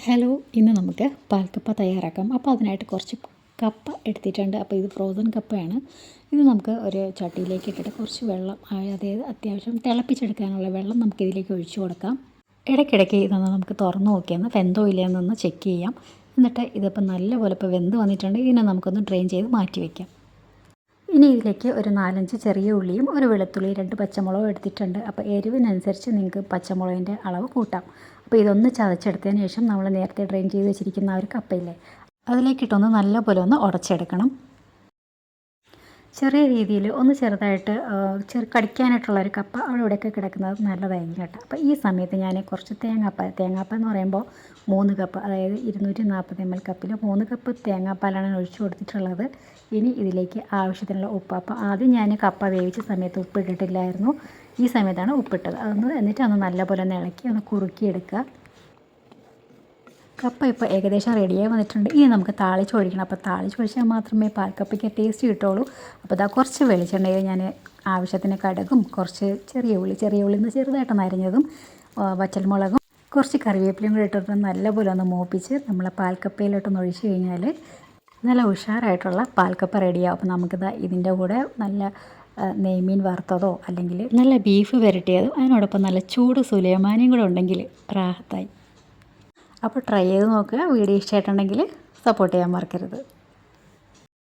Hello, ഇന്ന് നമുക്ക് പാൽക്കപ്പ തയ്യാറാക്കാം. അപ്പോൾ അതിനായിട്ട് കുറച്ച് കപ്പ എടുത്തിട്ടുണ്ട്. അപ്പോൾ ഇത് ഫ്രോസൺ കപ്പയാണ്. ഇത് നമുക്ക് ഒരു ചട്ടിയിലേക്ക് ഇട്ടിട്ട് കുറച്ച് വെള്ളം, അതായത് അത്യാവശ്യം തിളപ്പിച്ചെടുക്കാനുള്ള വെള്ളം നമുക്കിതിലേക്ക് ഒഴിച്ചു കൊടുക്കാം. ഇടയ്ക്കിടയ്ക്ക് ഇതൊന്ന് നമുക്ക് തുറന്ന് നോക്കിയൊന്ന് വെന്തോ ഇല്ലയെന്നൊന്ന് ചെക്ക് ചെയ്യാം. എന്നിട്ട് ഇതിപ്പോൾ നല്ലപോലെ ഇപ്പോൾ വെന്ത് വന്നിട്ടുണ്ട്. ഇതിനെ നമുക്കൊന്ന് ഡ്രെയിൻ ചെയ്ത് മാറ്റി വയ്ക്കാം. ഇനി ഇതിലേക്ക് ഒരു 4-5 ചെറിയ ഉള്ളിയും ഒരു വെളുത്തുള്ളി 2 പച്ചമുളകും എടുത്തിട്ടുണ്ട്. അപ്പോൾ എരിവിനനുസരിച്ച് നിങ്ങൾക്ക് പച്ചമുളകിൻ്റെ അളവ് കൂട്ടാം. അപ്പോൾ ഇതൊന്ന് ചതച്ചെടുത്തതിന് ശേഷം നമ്മൾ നേരത്തെ ഡ്രെയിൻ ചെയ്ത് വെച്ചിരിക്കുന്ന ആ ഒരു കപ്പയില്ലേ, അതിലേക്കിട്ടൊന്ന് നല്ലപോലെ ഒന്ന് ഉടച്ചെടുക്കണം. ചെറിയ രീതിയിൽ ഒന്ന് ചെറുതായിട്ട് കടിക്കാനായിട്ടുള്ളൊരു കപ്പ അവിടെ ഇവിടെയൊക്കെ കിടക്കുന്നത് നല്ലതായിരിക്കും കേട്ടോ. അപ്പോൾ ഈ സമയത്ത് ഞാൻ കുറച്ച് തേങ്ങാപ്പാൽ എന്ന് പറയുമ്പോൾ 3 കപ്പ്, അതായത് 240 ml കപ്പിൽ 3 കപ്പ് തേങ്ങാപ്പാലാണ് ഒഴിച്ചു കൊടുത്തിട്ടുള്ളത്. ഇനി ഇതിലേക്ക് ആവശ്യത്തിനുള്ള ഉപ്പ്. അപ്പോൾ ആദ്യം ഞാൻ കപ്പ വേവിച്ച സമയത്ത് ഉപ്പിട്ടിട്ടില്ലായിരുന്നു. ഈ സമയത്താണ് ഉപ്പിട്ടത്. എന്നിട്ട് നല്ലപോലെ ഒന്ന് ഇളക്കി ഒന്ന് കുറുക്കിയെടുക്കുക. കപ്പ ഇപ്പോൾ ഏകദേശം റെഡിയായി വന്നിട്ടുണ്ട്. ഇനി നമുക്ക് താളിച്ചൊഴിക്കണം. അപ്പോൾ താളിച്ചൊഴിച്ചാൽ മാത്രമേ പാൽക്കപ്പയ്ക്ക് ടേസ്റ്റ് കിട്ടുള്ളൂ. അപ്പോൾ കുറച്ച് വെളിച്ചെണ്ണയിൽ ഞാൻ ആവശ്യത്തിന് കടുകും കുറച്ച് ചെറിയ ഉള്ളി എന്ന് ചെറുതായിട്ട് അരിഞ്ഞതും വറ്റൽമുളകും കുറച്ച് കറിവേപ്പിലയും കൂടി ഇട്ടിട്ട് നല്ലപോലെ ഒന്ന് മൂപ്പിച്ച് നമ്മൾ പാൽക്കപ്പയിലോട്ടൊന്ന് ഒഴിച്ച് കഴിഞ്ഞാൽ നല്ല ഉഷാറായിട്ടുള്ള പാൽക്കപ്പ റെഡിയാവും. അപ്പോൾ നമുക്കിത് ഇതിൻ്റെ കൂടെ നല്ല നെയ്മീൻ വറുത്തതോ അല്ലെങ്കിൽ നല്ല ബീഫ് വരട്ടിയതോ അതിനോടൊപ്പം നല്ല ചൂട് സുലൈമാനിയും കൂടെ ഉണ്ടെങ്കിൽ റാഹത്തായി. അപ്പോൾ ട്രൈ ചെയ്ത് നോക്കുക. വീഡിയോ ഇഷ്ടമായിട്ടുണ്ടെങ്കിൽ സപ്പോർട്ട് ചെയ്യാൻ മറക്കരുത്.